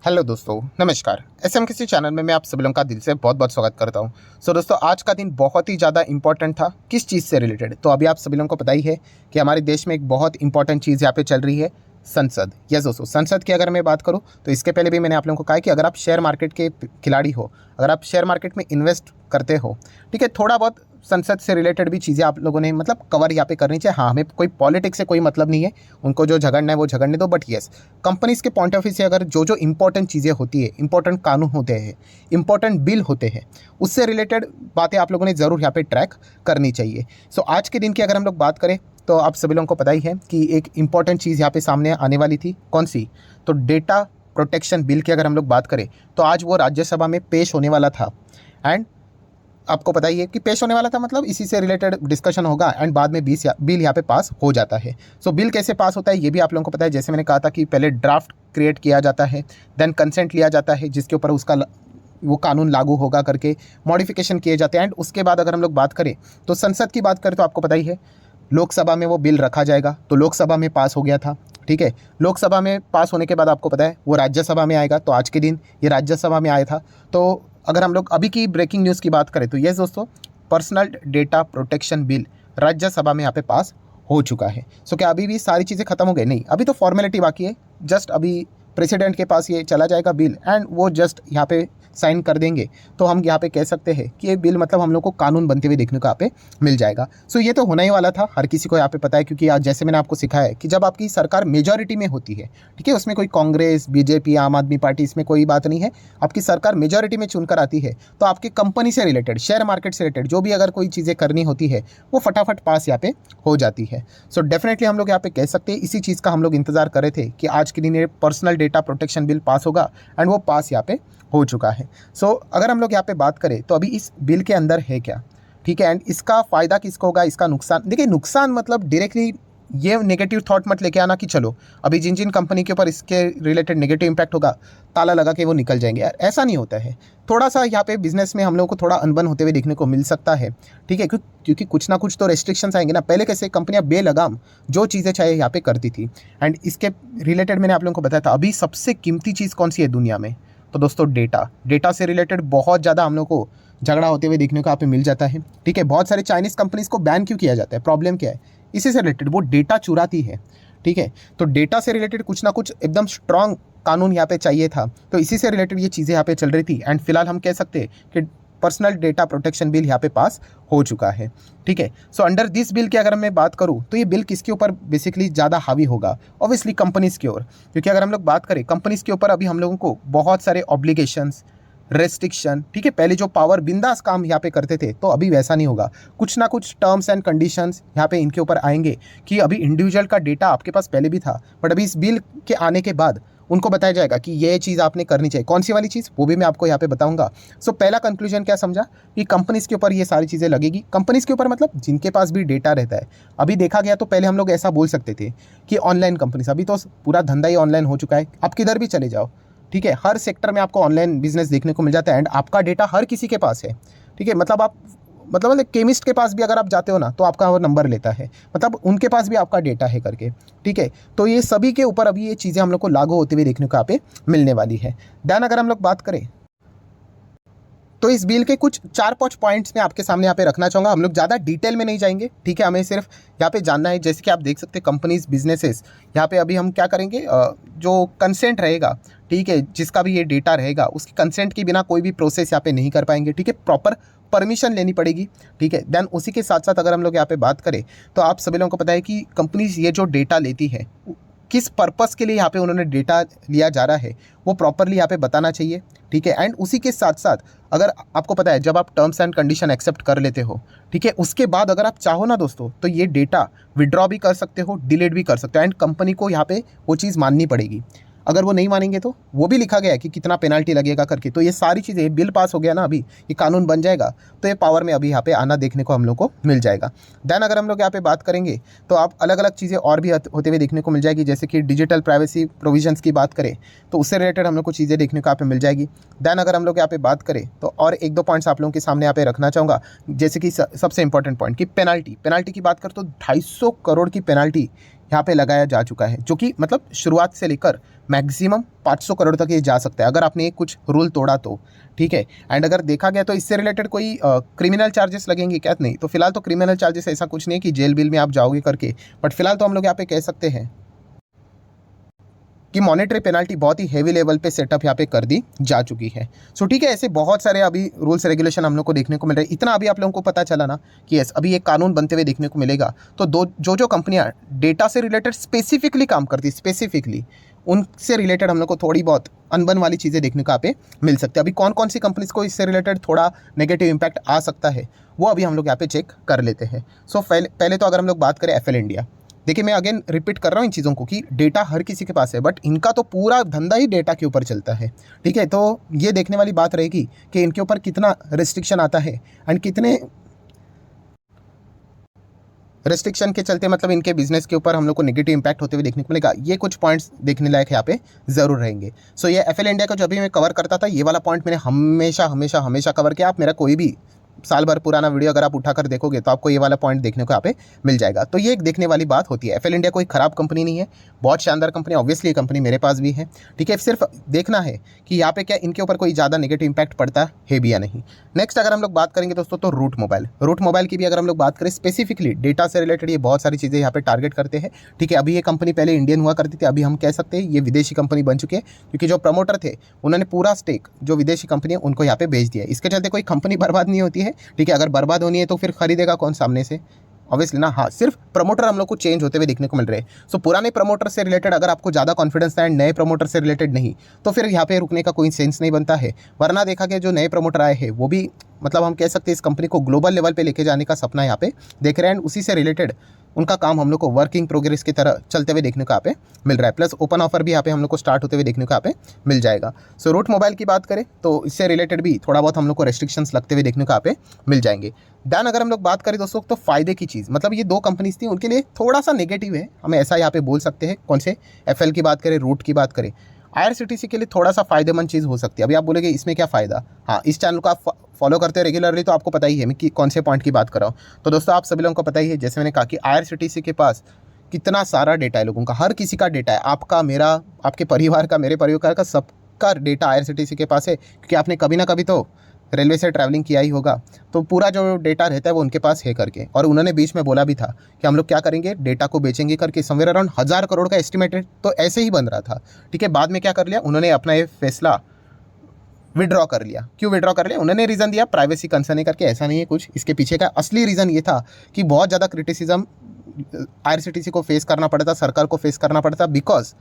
Hello दोस्तों, नमस्कार। SM किसी चैनल में मैं आप सभी लोगों का दिल से बहुत बहुत स्वागत करता हूं। दोस्तों, आज का दिन बहुत ही ज़्यादा इंपॉर्टेंट था। किस चीज़ से रिलेटेड? तो अभी आप सभी लोगों को पता ही है कि हमारे देश में एक बहुत इंपॉर्टेंट चीज़ यहाँ पे चल रही है, संसद। यस दोस्तों, संसद की अगर मैं बात करूँ तो इसके पहले भी मैंने आप लोगों को कहा कि अगर आप शेयर मार्केट के खिलाड़ी हो, अगर आप शेयर मार्केट में इन्वेस्ट करते हो, ठीक है, थोड़ा बहुत संसद से रिलेटेड भी चीज़ें आप लोगों ने मतलब कवर यहाँ पे करनी चाहिए। हाँ, हमें कोई पॉलिटिक्स से कोई मतलब नहीं है, उनको जो झगड़ना है वो झगड़ने दो। बट येस, कंपनीज के पॉइंट ऑफ व्यू से अगर जो जो इंपॉर्टेंट चीज़ें होती है, इंपॉर्टेंट कानून होते हैं, इंपॉर्टेंट बिल होते हैं, उससे रिलेटेड बातें आप लोगों ने ज़रूर यहाँ पे ट्रैक करनी चाहिए। आज के दिन की अगर हम लोग बात करें तो आप सभी लोगों को पता ही है कि एक इंपॉर्टेंट चीज़ यहाँ पे सामने आने वाली थी। कौन सी? तो डेटा प्रोटेक्शन बिल की अगर हम लोग बात करें तो आज वो राज्यसभा में पेश होने वाला था। एंड आपको पता ही है कि पेश होने वाला था, मतलब इसी से रिलेटेड डिस्कशन होगा एंड बाद में बिल यहाँ पे पास हो जाता है। बिल कैसे पास होता है ये भी आप लोगों को पता है। जैसे मैंने कहा था कि पहले ड्राफ्ट क्रिएट किया जाता है, देन कंसेंट लिया जाता है जिसके ऊपर उसका वो कानून लागू होगा करके मॉडिफिकेशन किए जाते हैं। एंड उसके बाद अगर हम लोग बात करें तो संसद की बात करें तो आपको पता ही है लोकसभा में वो बिल रखा जाएगा। तो लोकसभा में पास हो गया था, ठीक है। लोकसभा में पास होने के बाद आपको पता है वो राज्यसभा में आएगा। तो आज के दिन ये राज्यसभा में आया था। तो अगर हम लोग अभी की ब्रेकिंग न्यूज़ की बात करें तो यस दोस्तों, personal data protection bill Rajya Sabha में यहाँ पे पास हो चुका है। क्या अभी भी सारी चीज़ें खत्म हो गई? नहीं, अभी तो फॉर्मेलिटी बाकी है। जस्ट अभी प्रेसिडेंट के पास ये चला जाएगा बिल एंड वो जस्ट यहाँ पे साइन कर देंगे। तो हम यहाँ पे कह सकते हैं कि ये बिल मतलब हम लोग को कानून बनते हुए देखने को यहाँ पे मिल जाएगा। ये तो होना ही वाला था, हर किसी को यहाँ पे पता है। क्योंकि आज जैसे मैंने आपको सिखाया है कि जब आपकी सरकार मेजॉरिटी में होती है, ठीक है, उसमें कोई कांग्रेस, बीजेपी, आम आदमी पार्टी, इसमें कोई बात नहीं है। आपकी सरकार मेजॉरिटी में चुनकर आती है तो आपकी कंपनी से रिलेटेड, शेयर मार्केट से रिलेटेड जो भी अगर कोई चीज़ें करनी होती है वो फटाफट पास यहाँ पे हो जाती है। डेफिनेटली हम लोग यहाँ पे कह सकते हैं, इसी चीज़ का हम लोग इंतजार कर रहे थे कि आज के दिन ये personal data protection bill pass होगा एंड वो पास यहाँ पे हो चुका है। अगर हम लोग यहाँ पे बात करें तो अभी इस बिल के अंदर है क्या, ठीक है, एंड इसका फ़ायदा किसको होगा, इसका नुकसान? देखिए, नुकसान मतलब डायरेक्टली ये नेगेटिव थॉट मत लेके आना कि चलो अभी जिन जिन कंपनी के ऊपर इसके रिलेटेड नेगेटिव इम्पैक्ट होगा ताला लगा के वो निकल जाएंगे। यार, ऐसा नहीं होता है। थोड़ा सा यहाँ पे बिजनेस में हम लोग को थोड़ा अनबन होते हुए देखने को मिल सकता है, ठीक है, क्योंकि कुछ ना कुछ तो रेस्ट्रिक्शंस आएंगे ना। पहले कैसे कंपनियां बेलगाम जो चीज़ें चाहे यहाँ पे करती थी। एंड इसके रिलेटेड मैंने आप लोगों को बताया था अभी सबसे कीमती चीज़ कौन सी है दुनिया में? तो दोस्तों, डेटा से रिलेटेड बहुत ज़्यादा हम लोग को झगड़ा होते हुए देखने को यहाँ पे मिल जाता है, ठीक है। बहुत सारे चाइनीज़ कंपनीज़ को बैन क्यों किया जाता है? प्रॉब्लम क्या है? इसी से रिलेटेड वो डेटा चुराती है, ठीक है। तो डेटा से रिलेटेड कुछ ना कुछ एकदम स्ट्रॉन्ग कानून यहाँ पे चाहिए था। तो इसी से रिलेटेड ये चीज़ें यहाँ पे चल रही थी। एंड फिलहाल हम कह सकते हैं कि पर्सनल डेटा प्रोटेक्शन बिल यहाँ पे पास हो चुका है, ठीक है। अंडर दिस बिल की अगर मैं बात करूँ तो ये बिल किसके ऊपर बेसिकली ज़्यादा हावी होगा? ऑब्वियसली कंपनीज़ की ओर। क्योंकि अगर हम लोग बात करें कंपनीज़ के ऊपर, अभी हम लोगों को बहुत सारे ऑब्लिगेशंस, रेस्ट्रिक्शन, ठीक है। पहले जो पावर बिंदास काम यहाँ पे करते थे तो अभी वैसा नहीं होगा। कुछ ना कुछ टर्म्स एंड कंडीशंस यहाँ पे इनके ऊपर आएंगे कि अभी इंडिविजुअल का डेटा आपके पास पहले भी था, बट अभी इस बिल के आने के बाद उनको बताया जाएगा कि ये चीज़ आपने करनी चाहिए। कौन सी वाली चीज़, वो भी मैं आपको यहाँ पे बताऊंगा। पहला कंक्लूजन क्या समझा कि कंपनीज़ के ऊपर ये सारी चीज़ें लगेगी। कंपनीज़ के ऊपर मतलब जिनके पास भी डेटा रहता है। अभी देखा गया तो पहले हम लोग ऐसा बोल सकते थे कि ऑनलाइन कंपनीज, अभी तो पूरा धंधा ही ऑनलाइन हो चुका है। आप किधर भी चले जाओ, ठीक है, हर सेक्टर में आपको ऑनलाइन बिजनेस देखने को मिल जाता है एंड आपका डेटा हर किसी के पास है, ठीक है। मतलब केमिस्ट के पास भी अगर आप जाते हो ना तो आपका वो नंबर लेता है, मतलब उनके पास भी आपका डेटा है करके, ठीक है। तो ये सभी के ऊपर अभी ये चीज़ें हम लोग को लागू होते हुए देखने को यहाँ पे मिलने वाली है। देन अगर हम लोग बात करें तो इस बिल के कुछ 4-5 पॉइंट्स मैं आपके सामने यहाँ पे रखना चाहूँगा। हम लोग ज़्यादा डिटेल में नहीं जाएंगे, ठीक है, हमें सिर्फ यहाँ पे जानना है। जैसे कि आप देख सकते हैं कंपनीज, बिजनेसेस, यहाँ पे अभी हम क्या करेंगे, जो कंसेंट रहेगा, ठीक है, जिसका भी ये डेटा रहेगा उसकी कंसेंट के बिना कोई भी प्रोसेस यहाँ पे नहीं कर पाएंगे, ठीक है। प्रॉपर परमिशन लेनी पड़ेगी, ठीक है। देन उसी के साथ साथ अगर हम लोग यहाँ पे बात करें तो आप सभी लोगों को पता है कि कंपनीज ये जो डेटा लेती है किस पर्पस के लिए यहाँ पे उन्होंने डेटा लिया जा रहा है वो प्रॉपरली यहाँ पे बताना चाहिए, ठीक है। एंड उसी के साथ साथ अगर आपको पता है जब आप टर्म्स एंड कंडीशन एक्सेप्ट कर लेते हो, ठीक है, उसके बाद अगर आप चाहो ना दोस्तों तो ये डेटा विड्रॉ भी कर सकते हो, डिलीट भी कर सकते हो एंड कंपनी को यहाँ पे वो चीज़ माननी पड़ेगी। अगर वो नहीं मानेंगे तो वो भी लिखा गया है कि कितना पेनल्टी लगेगा करके। तो ये सारी चीज़ें, बिल पास हो गया ना, अभी ये कानून बन जाएगा तो ये पावर में अभी यहाँ पे आना देखने को हम लोग को मिल जाएगा। देन अगर हम लोग यहाँ पे बात करेंगे तो आप अलग अलग चीज़ें और भी होते हुए देखने को मिल जाएगी। जैसे कि डिजिटल प्राइवेसी प्रोविजंस की बात करें तो उससे रिलेटेड हम लोग को चीज़ें देखने को यहाँ पे मिल जाएगी। देन अगर हम लोग यहाँ पे बात करें तो और 1-2 पॉइंट्स आप लोगों के सामने यहाँ पे रखना चाहूँगा। जैसे कि सबसे इंपॉर्टेंट पॉइंट कि पेनल्टी की बात करें तो 250 करोड़ की पेनल्टी यहाँ पे लगाया जा चुका है, जो कि मतलब शुरुआत से लेकर मैक्सिमम 500 करोड़ तक ये जा सकता है अगर आपने कुछ रूल तोड़ा तो, ठीक है। एंड अगर देखा गया तो इससे रिलेटेड कोई क्रिमिनल चार्जेस लगेंगे क्या? नहीं, तो फिलहाल तो क्रिमिनल चार्जेस ऐसा कुछ नहीं है कि जेल बिल में आप जाओगे करके, बट फिलहाल तो हम लोग यहाँ पे कह सकते हैं कि मॉनेटरी पेनल्टी बहुत ही हेवी लेवल पे सेटअप यहाँ पे कर दी जा चुकी है। सो ठीक है, ऐसे बहुत सारे अभी रूल्स रेगुलेशन हम लोग को देखने को मिल रहे हैं। इतना अभी आप लोगों को पता चला ना कि यस, अभी एक कानून बनते हुए देखने को मिलेगा। तो जो कंपनियां डेटा से रिलेटेड स्पेसिफिकली काम करती, स्पेसिफिकली उनसे रिलेटेड हम लोग को थोड़ी बहुत अनबन वाली चीज़ें देखने को यहाँ पे मिल सकती है। अभी कौन कौन सी कंपनीज को इससे रिलेटेड थोड़ा नेगेटिव इंपैक्ट आ सकता है वो अभी हम लोग यहाँ पे चेक कर लेते हैं। सो पहले तो अगर हम लोग बात करें एफएल इंडिया, देखिए मैं अगेन रिपीट कर रहा हूँ इन चीज़ों को कि डेटा हर किसी के पास है, बट इनका तो पूरा धंधा ही डेटा के ऊपर चलता है, ठीक है। तो ये देखने वाली बात रहेगी कि इनके ऊपर कितना रिस्ट्रिक्शन आता है एंड कितने रेस्ट्रिक्शन के चलते मतलब इनके बिजनेस के ऊपर हम लोग को नेगेटिव इंपैक्ट होते हुए देखने को मिलेगा। ये कुछ पॉइंट्स देखने लायक यहाँ पे ज़रूर रहेंगे। सो ये एफएल इंडिया का जो अभी मैं कवर करता था, ये वाला पॉइंट मैंने हमेशा हमेशा हमेशा कवर किया। आप मेरा कोई भी साल भर पुराना वीडियो अगर आप उठाकर देखोगे तो आपको ये वाला पॉइंट देखने को यहाँ पे मिल जाएगा। तो ये एक देखने वाली बात होती है। एफएल इंडिया कोई ख़राब कंपनी नहीं है, बहुत शानदार कंपनी, ऑब्वियसली ये कंपनी मेरे पास भी है, ठीक है। सिर्फ देखना है कि यहाँ पे क्या इनके ऊपर कोई ज़्यादा नेगेटिव इंपैक्ट पड़ता है भी या नहीं। नेक्स्ट अगर हम लोग बात करेंगे दोस्तों तो रूट मोबाइल की भी अगर हम लोग बात करें स्पेसिफिकली डेटा से रिलेटेड, ये बहुत सारी चीज़ें यहाँ पे टारगेट करते हैं, ठीक है। अभी ये कंपनी पहले इंडियन हुआ करती थी, अभी हम कह सकते हैं ये विदेशी कंपनी बन चुकी है, क्योंकि जो प्रमोटर थे उन्होंने पूरा स्टेक जो विदेशी कंपनी है उनको यहाँ पे बेच दिया। इसके चलते कोई कंपनी बर्बाद नहीं होती है, ठीक है। अगर बर्बाद होनी है तो फिर खरीदेगा कौन सामने से? ऑब्वियसली ना, हाँ, सिर्फ प्रमोटर हम लोग को चेंज होते हुए देखने को मिल रहे हैं। सो पुराने प्रमोटर से रिलेटेड अगर आपको ज़्यादा कॉन्फिडेंस है एंड नए प्रमोटर से रिलेटेड नहीं, तो फिर यहाँ पे रुकने का कोई सेंस नहीं बनता है। वरना देखा गया जो नए प्रमोटर आए हैं वो भी मतलब हम कह सकते हैं इस कंपनी को ग्लोबल लेवल पे लेके जाने का सपना यहाँ पे देख रहे हैं, एंड उसी से रिलेटेड उनका काम हम लोग को वर्किंग प्रोग्रेस की तरह चलते हुए देखने को यहाँ पे मिल रहा है। प्लस ओपन ऑफर भी यहाँ पे हम लोग को स्टार्ट होते हुए देखने को यहाँ पे मिल जाएगा। सो रूट मोबाइल की बात करें तो इससे रिलेटेड भी थोड़ा बहुत हम लोग को रेस्ट्रिक्शंस लगते हुए देखने को यहाँ पे मिल जाएंगे। दैन अगर हम लोग बात करें दोस्तों तो फायदे की चीज़, मतलब ये दो कंपनीज थी उनके लिए थोड़ा सा नेगेटिव है, हमें ऐसा यहाँ पे बोल सकते हैं। कौन से? एफएल की बात करें, रूट की बात करें, आईआरसीटीसी के लिए थोड़ा सा फायदेमंद चीज़ हो सकती है। अभी आप बोलेंगे इसमें क्या फ़ायदा? हाँ, इस चैनल को आप फॉलो करते हैं रेगुलरली तो आपको पता ही है मैं कि कौन से पॉइंट की बात कर रहा हूँ। तो दोस्तों आप सभी लोगों को पता ही है, जैसे मैंने कहा कि आईआरसीटीसी के पास कितना सारा डेटा है, लोगों का, हर किसी का डेटा है, आपका, मेरा, आपके परिवार का, मेरे परिवार का, सबका डेटा आईआरसीटीसी के पास है, क्योंकि आपने कभी ना कभी तो रेलवे से ट्रैवलिंग किया ही होगा। तो पूरा जो डेटा रहता है वो उनके पास है करके, और उन्होंने बीच में बोला भी था कि हम लोग क्या करेंगे, डेटा को बेचेंगे करके। समवेयर अराउंड 1000 करोड़ का एस्टिमेटेड तो ऐसे ही बन रहा था, ठीक है। बाद में क्या कर लिया उन्होंने, अपना ये फैसला विड्रॉ कर लिया। क्यों विड्रॉ कर लिया? उन्होंने रीज़न दिया प्राइवेसी कंसर्न करके, ऐसा नहीं है कुछ। इसके पीछे का असली रीज़न ये था कि बहुत ज़्यादा क्रिटिसिज्म आईआरसीटीसी को फेस करना पड़ता, सरकार को फेस करना पड़ता, बिकॉज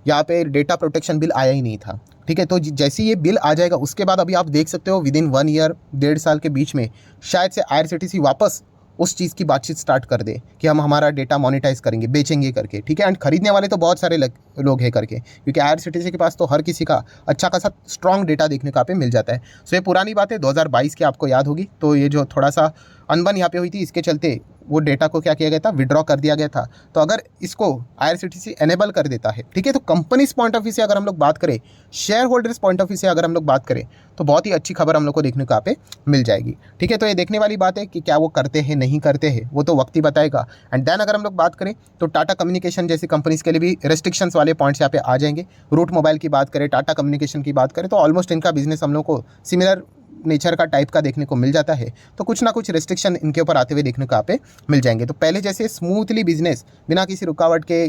यहाँ पे डेटा प्रोटेक्शन बिल आया ही नहीं था, ठीक है। तो जैसे ये बिल आ जाएगा उसके बाद अभी आप देख सकते हो विदिन 1 ईयर, 1.5 साल के बीच में शायद से आईआरसीटीसी वापस उस चीज़ की बातचीत स्टार्ट कर दे कि हम हमारा डेटा मोनेटाइज करेंगे, बेचेंगे करके, ठीक है। एंड खरीदने वाले तो बहुत सारे लोग हैं करके, क्योंकि आईआरसीटीसी के पास तो हर किसी का अच्छा खासा स्ट्रॉन्ग डेटा देखने को यहाँ पे मिल जाता है। सो ये पुरानी बात है, 2022 की आपको याद होगी। तो ये जो थोड़ा सा अनबन यहाँ पे हुई थी, इसके चलते वो डेटा को क्या किया गया था, विड्रॉ कर दिया गया था। तो अगर इसको आईआरसीटीसी एनेबल कर देता है, ठीक है, तो कंपनीज पॉइंट ऑफ व्यू से अगर हम लोग बात करें, share holders point of view से अगर हम लोग बात करें, तो बहुत ही अच्छी खबर हम लोग को देखने को यहाँ पे मिल जाएगी, ठीक है। तो ये देखने वाली बात है कि क्या वो करते हैं नहीं करते हैं, वो तो वक्त ही बताएगा। एंड देन अगर हम लोग बात करें तो टाटा कम्युनिकेशन जैसी कंपनीज के लिए भी रेस्ट्रिक्शंस वाले पॉइंट्स यहाँ पे आ जाएंगे। रूट मोबाइल की बात करें, टाटा कम्युनिकेशन की बात करें, तो ऑलमोस्ट इनका बिजनेस हम लोग को सिमिलर नेचर का टाइप का देखने को मिल जाता है। तो कुछ ना कुछ रेस्ट्रिक्शन इनके ऊपर आते हुए देखने को यहाँ पे मिल जाएंगे। तो पहले जैसे स्मूथली बिजनेस बिना किसी रुकावट के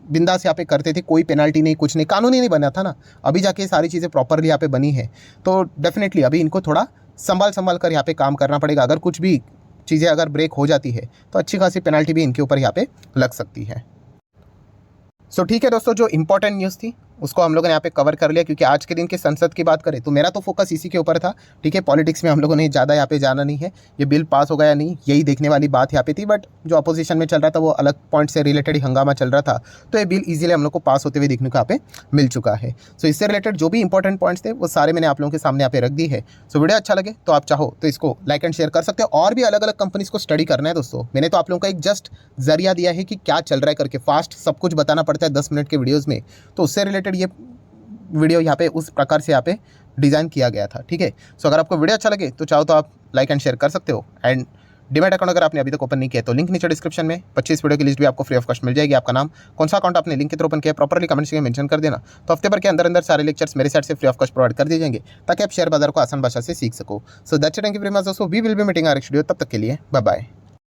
बिंदास यहाँ पे करते थे, कोई पेनाल्टी नहीं, कुछ नहीं, कानून ही नहीं बना था ना, अभी जाके सारी चीज़ें प्रॉपरली यहाँ पे बनी है। तो डेफिनेटली अभी इनको थोड़ा संभाल कर यहाँ पे काम करना पड़ेगा। अगर कुछ भी चीज़ें अगर ब्रेक हो जाती है तो अच्छी खासी पेनाल्टी भी इनके ऊपर यहाँ पे लग सकती है। सो ठीक है दोस्तों, जो इंपॉर्टेंट न्यूज़ थी उसको हम लोगों ने यहाँ पे कवर कर लिया, क्योंकि आज के दिन के संसद की बात करें तो मेरा तो फोकस इसी के ऊपर था, ठीक है। पॉलिटिक्स में हम लोगों ने ज़्यादा यहाँ पे जाना नहीं है, ये बिल पास हो गया या नहीं यही देखने वाली बात यहाँ पे थी। बट जो अपोजिशन में चल रहा था वो अलग पॉइंट से रिलेटेड ही हंगामा चल रहा था, तो ये बिल ईजिली हम लोग को पास होते हुए देखने को यहाँ पे मिल चुका है। सो इससे रिलेटेड जो भी इंपॉर्टेंट पॉइंट्स थे वो सारे मैंने आप लोगों के सामने यहाँ पे रख दी है। सो वीडियो अच्छा लगे तो आप चाहो तो इसको लाइक एंड शेयर कर सकते हो, और भी अलग अलग कंपनीज को स्टडी करना है दोस्तों। मैंने तो आप लोगों को एक जस्ट जरिया दिया है कि क्या चल रहा है करके, फास्ट सब कुछ बताना पड़ता है 10 मिनट के वीडियोज़ में, तो उससे रिलेटेड ये वीडियो यहाँ पे उस प्रकार से यहाँ पे डिज़ाइन किया गया था, ठीक है। सो अगर आपको वीडियो अच्छा लगे तो चाहो तो आप लाइक एंड शेयर कर सकते हो, एंड डीमैट अकाउंट अगर आपने अभी तक ओपन नहीं किया तो लिंक नीचे डिस्क्रिप्शन में 25 वीडियो की लिस्ट भी आपको फ्री ऑफ कॉस्ट मिल जाएगी। आपका नाम, कौन सा अकाउंट आपने लिंक के थ्रू ओपन किया, प्रॉपर्ली कमेंट सेक्शन में मेंशन कर देना। तो हफ्ते भर के अंदर अंदर सारे लेक्चर्स मेरे साइड से फ्री ऑफ कॉस्ट प्रोवाइड कर दिए जाएंगे ताकि आप शेयर बाजार को आसान भाषा से सीख सको। So that's it, thank you very much दोस्तों, we will be meeting our next video. तब तक के लिए बाय बाय।